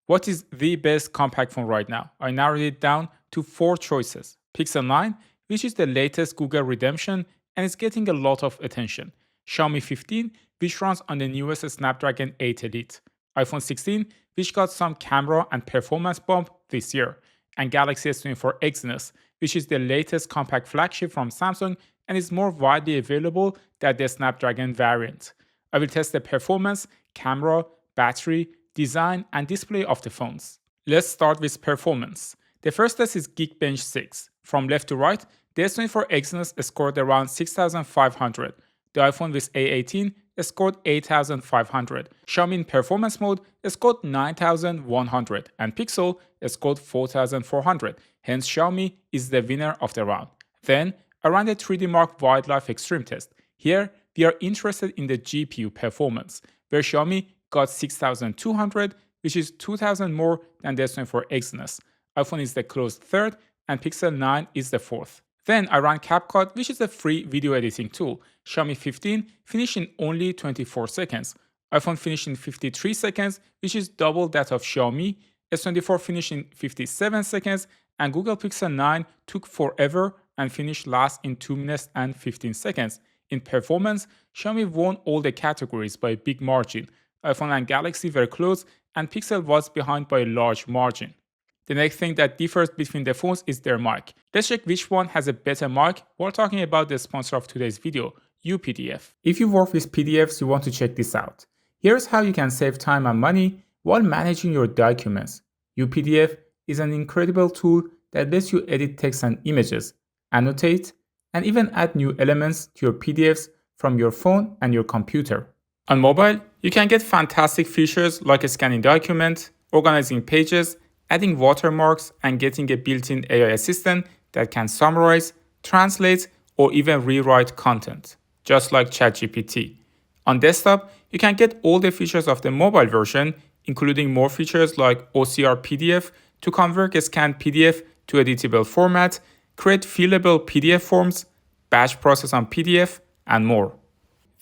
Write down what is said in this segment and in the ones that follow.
What is the best compact phone right now? I narrowed it down to 4 choices. Pixel 9, which is the latest Google redemption and is getting a lot of attention. Xiaomi 15, which runs on the newest Snapdragon 8 Elite. iPhone 16, which got some camera and performance bump this year. And Galaxy S24 Exynos, which is the latest compact flagship from Samsung and is more widely available than the Snapdragon variant. I will test the performance, camera, battery, design, and display of the phones. Let's start with performance. The first test is Geekbench 6. From left to right, the S24 Exynos scored around 6,500. The iPhone with A18 scored 8,500. Xiaomi in performance mode scored 9,100 and Pixel scored 4,400. Hence Xiaomi is the winner of the round. Then, around the 3D Mark Wildlife Extreme test. Here, we are interested in the GPU performance, where Xiaomi got 6,200, which is 2,000 more than the S24 Exynos. iPhone is the close third, and Pixel 9 is the fourth. Then I ran CapCut, which is a free video editing tool. Xiaomi 15 finished in only 24 seconds. iPhone finished in 53 seconds, which is double that of Xiaomi. S24 finished in 57 seconds, and Google Pixel 9 took forever and finished last in 2 minutes and 15 seconds. In performance, Xiaomi won all the categories by a big margin. iPhone and Galaxy were close, and Pixel was behind by a large margin. The next thing that differs between the phones is their mic. Let's check which one has a better mic while talking about the sponsor of today's video, UPDF. If you work with PDFs, you want to check this out. Here's how you can save time and money while managing your documents. UPDF is an incredible tool that lets you edit text and images, annotate, and even add new elements to your PDFs from your phone and your computer. On mobile, you can get fantastic features like scanning documents, organizing pages, adding watermarks, and getting a built-in AI assistant that can summarize, translate, or even rewrite content, just like ChatGPT. On desktop, you can get all the features of the mobile version, including more features like OCR PDF to convert a scanned PDF to editable format, create fillable PDF forms, batch process on PDF, and more.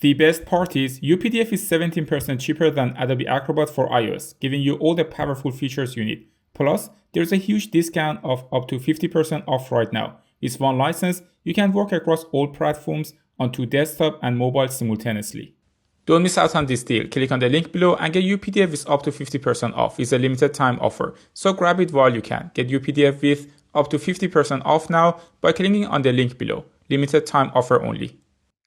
The best part is UPDF is 17% cheaper than Adobe Acrobat for iOS, giving you all the powerful features you need. Plus, there's a huge discount of up to 50% off right now. With one license, you can work across all platforms onto desktop and mobile simultaneously. Don't miss out on this deal. Click on the link below and get UPDF with up to 50% off. It's a limited time offer, so grab it while you can. Get UPDF with up to 50% off now by clicking on the link below. Limited time offer only.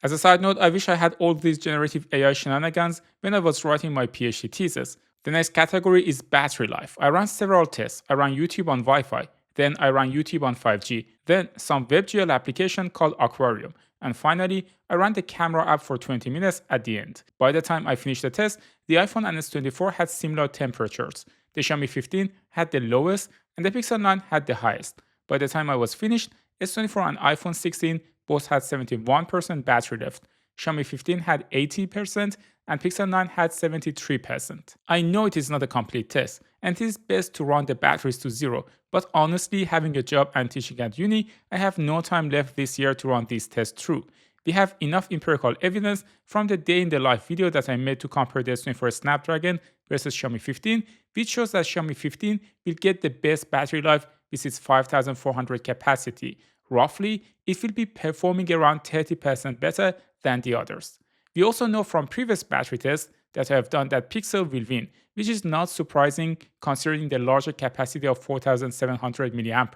As a side note, I wish I had all these generative AI shenanigans when I was writing my PhD thesis. The next category is battery life. I ran several tests. I ran YouTube on Wi-Fi. Then I ran YouTube on 5G. Then some WebGL application called Aquarium. And finally, I ran the camera app for 20 minutes at the end. By the time I finished the test, the iPhone and S24 had similar temperatures. The Xiaomi 15 had the lowest and the Pixel 9 had the highest. By the time I was finished, S24 and iPhone 16 both had 71% battery left. Xiaomi 15 had 80% and Pixel 9 had 73%. I know it is not a complete test and it is best to run the batteries to zero, but honestly, having a job and teaching at uni, I have no time left this year to run these tests through. We have enough empirical evidence from the day in the life video that I made to compare the S24 Snapdragon versus Xiaomi 15, which shows that Xiaomi 15 will get the best battery life with its 5400 capacity. Roughly, it will be performing around 30% better than the others. We also know from previous battery tests that I have done that Pixel will win, which is not surprising considering the larger capacity of 4700 mAh,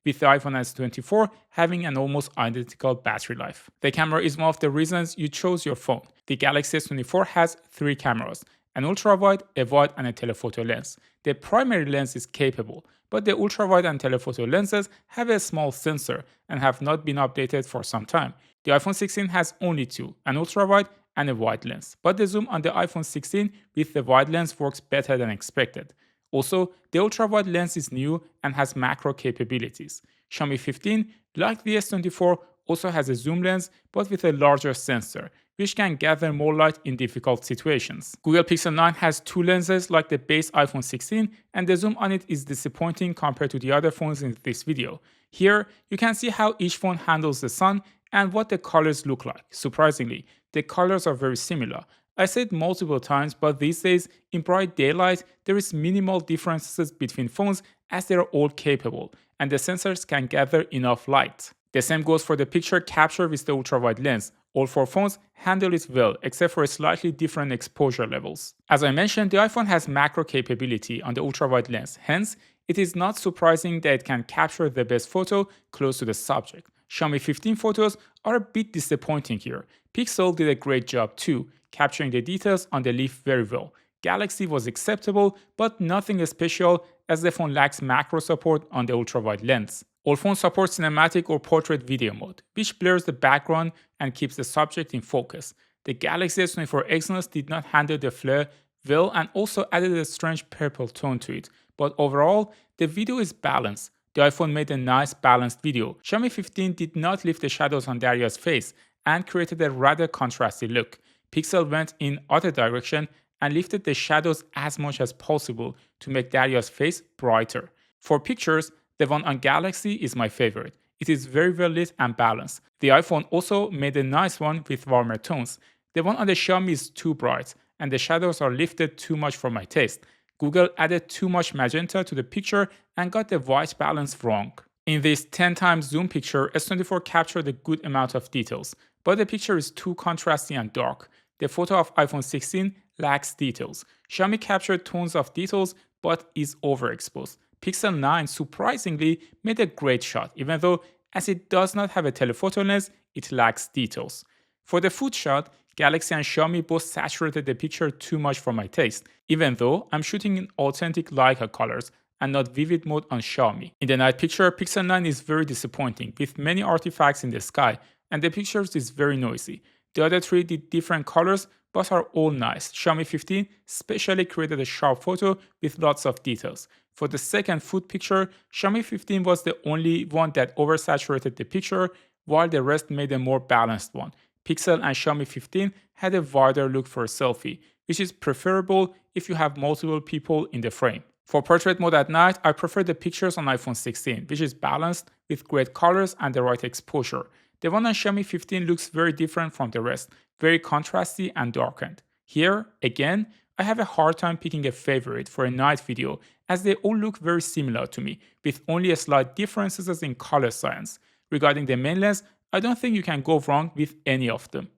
with the iPhone S24 having an almost identical battery life. The camera is one of the reasons you chose your phone. The Galaxy S24 has 3 cameras, an ultra-wide, a wide, and a telephoto lens. The primary lens is capable, but the ultra-wide and telephoto lenses have a small sensor and have not been updated for some time. The iPhone 16 has only 2, an ultra-wide and a wide lens, but the zoom on the iPhone 16 with the wide lens works better than expected. Also, the ultra-wide lens is new and has macro capabilities. Xiaomi 15, like the S24, also has a zoom lens but with a larger sensor, which can gather more light in difficult situations. Google Pixel 9 has 2 lenses like the base iPhone 16, and the zoom on it is disappointing compared to the other phones in this video. Here, you can see how each phone handles the sun and what the colors look like. Surprisingly, the colors are very similar. I said multiple times, but these days, in bright daylight, there is minimal differences between phones as they are all capable, and the sensors can gather enough light. The same goes for the picture capture with the ultrawide lens. All four phones handle it well, except for slightly different exposure levels. As I mentioned, the iPhone has macro capability on the ultrawide lens, hence, it is not surprising that it can capture the best photo close to the subject. Xiaomi 15 photos are a bit disappointing here. Pixel did a great job too, capturing the details on the leaf very well. Galaxy was acceptable, but nothing special as the phone lacks macro support on the ultrawide lens. All phones support cinematic or portrait video mode, which blurs the background and keeps the subject in focus. The Galaxy S24 Exynos did not handle the flare well and also added a strange purple tone to it, but overall, the video is balanced. The iPhone made a nice balanced video. Xiaomi 15 did not lift the shadows on Daria's face and created a rather contrasty look. Pixel went in other direction and lifted the shadows as much as possible to make Daria's face brighter. For pictures, the one on Galaxy is my favorite. It is very well lit and balanced. The iPhone also made a nice one with warmer tones. The one on the Xiaomi is too bright, and the shadows are lifted too much for my taste. Google added too much magenta to the picture and got the white balance wrong. In this 10 times zoom picture, S24 captured a good amount of details, but the picture is too contrasty and dark. The photo of iPhone 16 lacks details. Xiaomi captured tons of details but is overexposed. Pixel 9 surprisingly made a great shot, even though as it does not have a telephoto lens, it lacks details. For the food shot, Galaxy and Xiaomi both saturated the picture too much for my taste, even though I'm shooting in authentic Leica colors and not vivid mode on Xiaomi. In the night picture, Pixel 9 is very disappointing, with many artifacts in the sky, and the pictures is very noisy. The other three did different colors, but are all nice. Xiaomi 15 specially created a sharp photo with lots of details. For the second food picture, Xiaomi 15 was the only one that oversaturated the picture, while the rest made a more balanced one. Pixel and Xiaomi 15 had a wider look for a selfie, which is preferable if you have multiple people in the frame. For portrait mode at night, I prefer the pictures on iPhone 16, which is balanced with great colors and the right exposure. The one on Xiaomi 15 looks very different from the rest, very contrasty and darkened. Here, again, I have a hard time picking a favorite for a night video as they all look very similar to me, with only a slight differences in color science. Regarding the main lens, I don't think you can go wrong with any of them.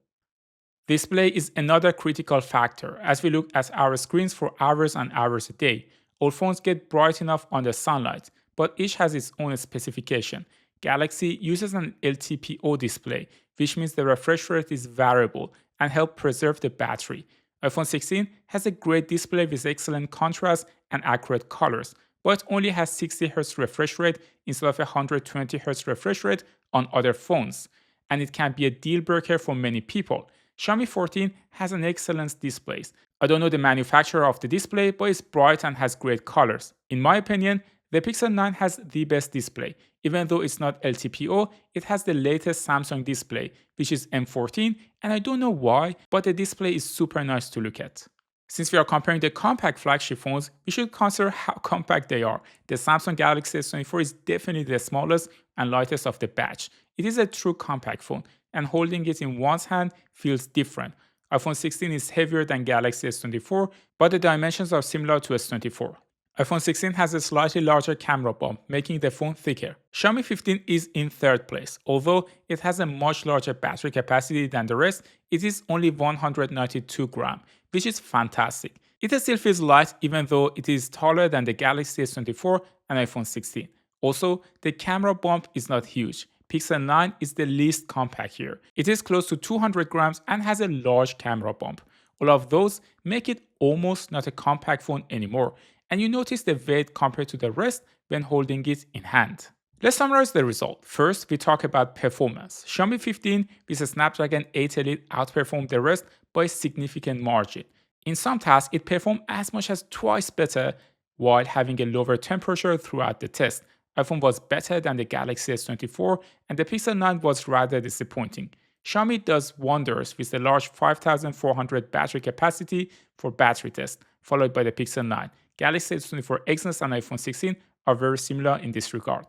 Display is another critical factor as we look at our screens for hours and hours a day. All phones get bright enough under sunlight, but each has its own specification. Galaxy uses an LTPO display, which means the refresh rate is variable and helps preserve the battery. iPhone 16 has a great display with excellent contrast and accurate colors, but only has 60Hz refresh rate instead of a 120Hz refresh rate on other phones, and it can be a deal breaker for many people. Xiaomi 14 has an excellent display. I don't know the manufacturer of the display, but it's bright and has great colors. In my opinion, the Pixel 9 has the best display. Even though it's not LTPO, it has the latest Samsung display, which is M14, and I don't know why, but the display is super nice to look at. Since we are comparing the compact flagship phones, we should consider how compact they are. The Samsung Galaxy S24 is definitely the smallest and lightest of the batch. It is a true compact phone, and holding it in one's hand feels different. iPhone 16 is heavier than Galaxy S24, but the dimensions are similar to S24. iPhone 16 has a slightly larger camera bump, making the phone thicker. Xiaomi 15 is in third place. Although it has a much larger battery capacity than the rest, it is only 192 grams, which is fantastic. It still feels light even though it is taller than the Galaxy S24 and iPhone 16. Also, the camera bump is not huge. Pixel 9 is the least compact here. It is close to 200 grams and has a large camera bump. All of those make it almost not a compact phone anymore, and you notice the weight compared to the rest when holding it in hand. Let's summarize the result. First, we talk about performance. Xiaomi 15 with a Snapdragon 8 Elite outperformed the rest by a significant margin. In some tasks, it performed as much as twice better while having a lower temperature throughout the test. iPhone was better than the Galaxy S24, and the Pixel 9 was rather disappointing. Xiaomi does wonders with the large 5400 battery capacity for battery test, followed by the Pixel 9. Galaxy S24 Exynos and iPhone 16 are very similar in this regard.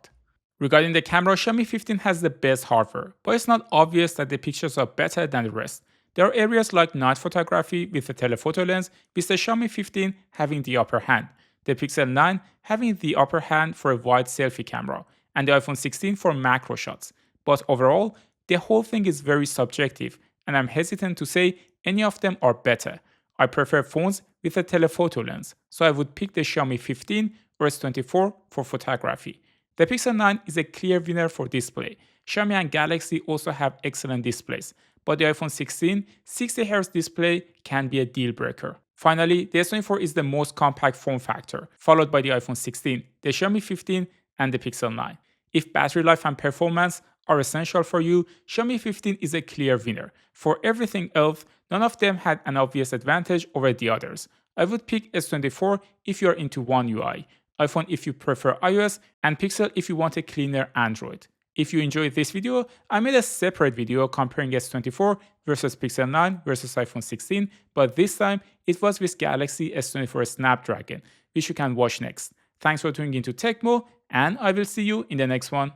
Regarding the camera, Xiaomi 15 has the best hardware, but it's not obvious that the pictures are better than the rest. There are areas like night photography with the telephoto lens, with the Xiaomi 15 having the upper hand, the Pixel 9 having the upper hand for a wide selfie camera, and the iPhone 16 for macro shots. But overall, the whole thing is very subjective, and I'm hesitant to say any of them are better. I prefer phones with a telephoto lens, so I would pick the Xiaomi 15 or S24 for photography. The Pixel 9 is a clear winner for display. Xiaomi and Galaxy also have excellent displays, but the iPhone 16 60Hz display can be a deal breaker. Finally, the S24 is the most compact form factor, followed by the iPhone 16, the Xiaomi 15, and the Pixel 9. If battery life and performance are essential for you, Xiaomi 15 is a clear winner. For everything else, none of them had an obvious advantage over the others. I would pick S24 if you're into One UI, iPhone if you prefer iOS, and Pixel if you want a cleaner Android. If you enjoyed this video, I made a separate video comparing S24 versus Pixel 9 versus iPhone 16, but this time it was with Galaxy S24 Snapdragon, which you can watch next. Thanks for tuning into TechMo, and I will see you in the next one.